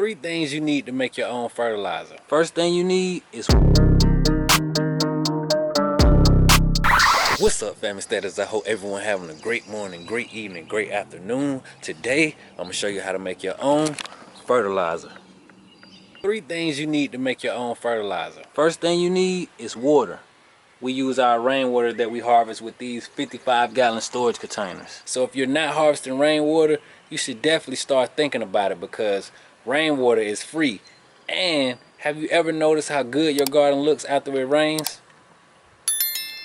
3 things you need to make your own fertilizer. First thing you need is... What's up, family status? I hope everyone having a great morning, great evening, great afternoon. Today, I'm gonna show you how to make your own fertilizer. 3 things you need to make your own fertilizer. First thing you need is water. We use our rainwater that we harvest with these 55-gallon storage containers. So if you're not harvesting rainwater, you should definitely start thinking about it, because rainwater is free. And have you ever noticed how good your garden looks after it rains?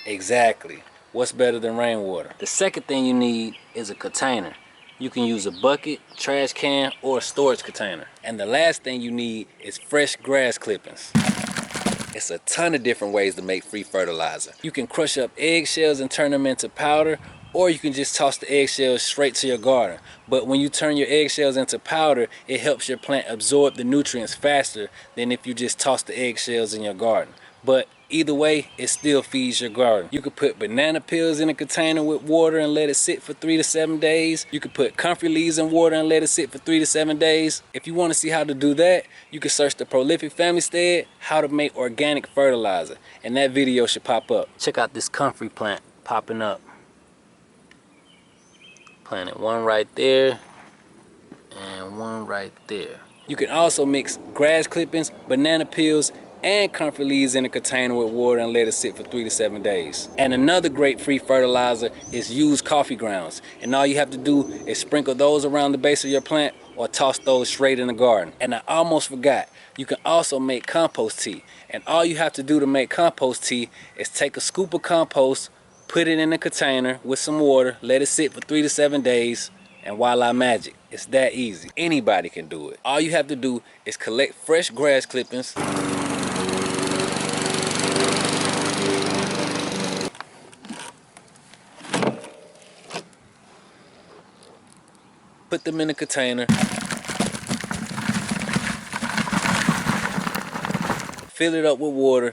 Exactly. What's better than rainwater? The second thing you need is a container. You can use a bucket, trash can, or a storage container. And the last thing you need is fresh grass clippings. It's a ton of different ways to make free fertilizer. You can crush up eggshells and turn them into powder, or you can just toss the eggshells straight to your garden. But when you turn your eggshells into powder, it helps your plant absorb the nutrients faster than if you just toss the eggshells in your garden. But either way, it still feeds your garden. You could put banana peels in a container with water and let it sit for 3 to 7 days. You could put comfrey leaves in water and let it sit for 3 to 7 days. If you want to see how to do that, you can search the Prolific Family Stead, how to make organic fertilizer, and that video should pop up. Check out this comfrey plant popping up. Planted one right there and one right there. You can also mix grass clippings, banana peels, and comfrey leaves in a container with water and let it sit for 3 to 7 days. And another great free fertilizer is used coffee grounds. And all you have to do is sprinkle those around the base of your plant or toss those straight in the garden. And I almost forgot, you can also make compost tea. And all you have to do to make compost tea is take a scoop of compost, put it in a container with some water, let it sit for 3 to 7 days, and voila, magic. It's that easy. Anybody can do it. All you have to do is collect fresh grass clippings, put them in a container, fill it up with water,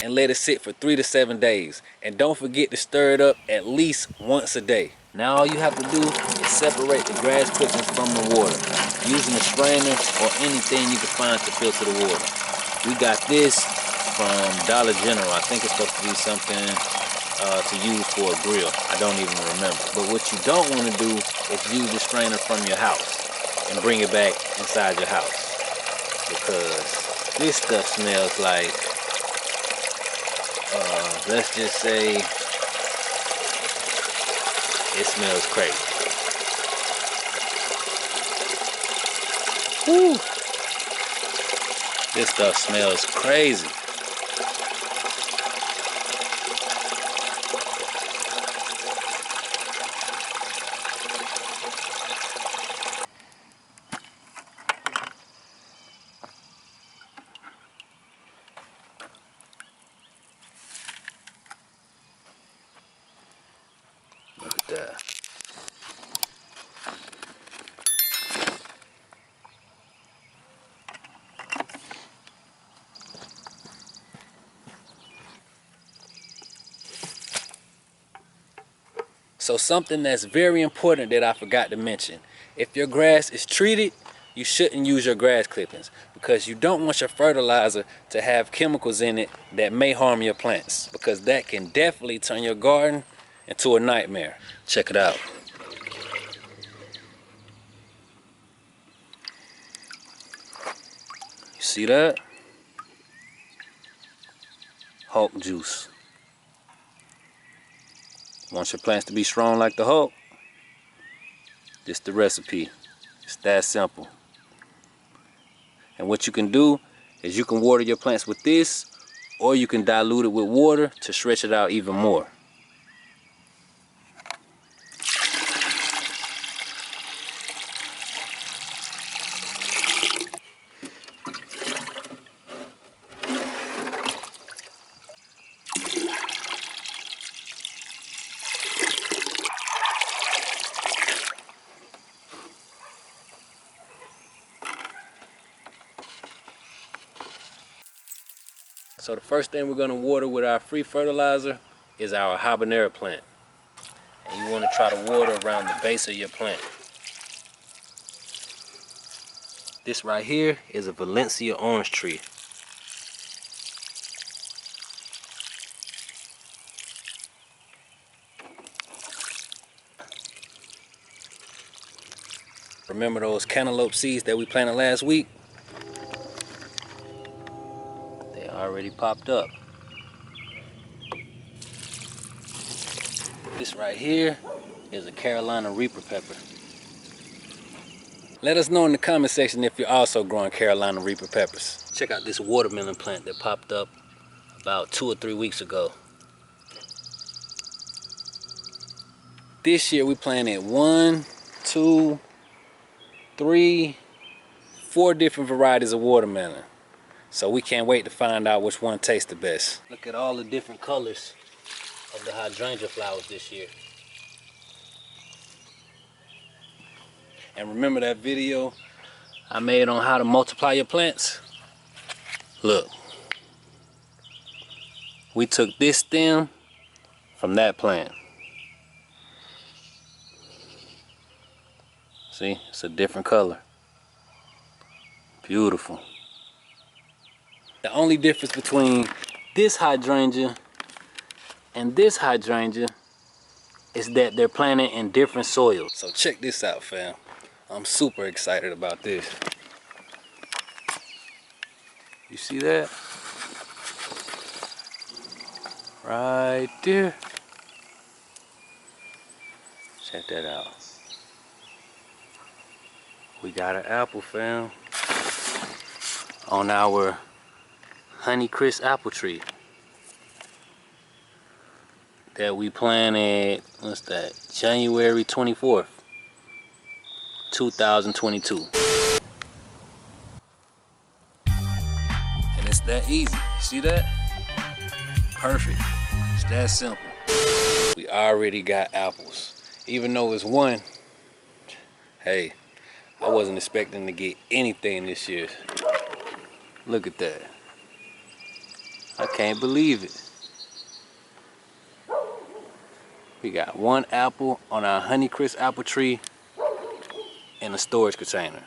and let it sit for 3 to 7 days. And don't forget to stir it up at least once a day. Now all you have to do is separate the grass clippings from the water using a strainer or anything you can find to filter the water. We got this from Dollar General. I think it's supposed to be something to use for a grill. I don't even remember. But what you don't want to do is use the strainer from your house and bring it back inside your house, because this stuff smells like, let's just say, it smells crazy. Woo! This stuff smells crazy. Look at that. So something that's very important that I forgot to mention. If your grass is treated, you shouldn't use your grass clippings, because you don't want your fertilizer to have chemicals in it that may harm your plants, because that can definitely turn your garden into a nightmare. Check it out. You see that? Hulk juice. Want your plants to be strong like the Hulk? This the recipe. It's that simple. And what you can do is you can water your plants with this, or you can dilute it with water to stretch it out even more. So the first thing we're going to water with our free fertilizer is our Habanero plant. And you want to try to water around the base of your plant. This right here is a Valencia orange tree. Remember those cantaloupe seeds that we planted last week? They already popped up. This right here is a Carolina Reaper pepper. Let us know in the comment section if you're also growing Carolina Reaper peppers. Check out this watermelon plant that popped up about 2 or 3 weeks ago. This year we planted 1, 2, 3, 4 different varieties of watermelon. So we can't wait to find out which one tastes the best. Look at all the different colors of the hydrangea flowers this year. And remember that video I made on how to multiply your plants? Look, we took this stem from that plant. See, it's a different color. Beautiful. The only difference between this hydrangea and this hydrangea is that they're planted in different soils. So check this out, fam. I'm super excited about this. You see that? Right there. Check that out. We got an apple, fam, on our Honeycrisp apple tree that we planted, what's that, January 24th, 2022. And it's that easy. See that? Perfect. It's that simple. We already got apples. Even though it's one, hey, I wasn't expecting to get anything this year. Look at that. I can't believe it. We got 1 apple on our Honeycrisp apple tree in a storage container.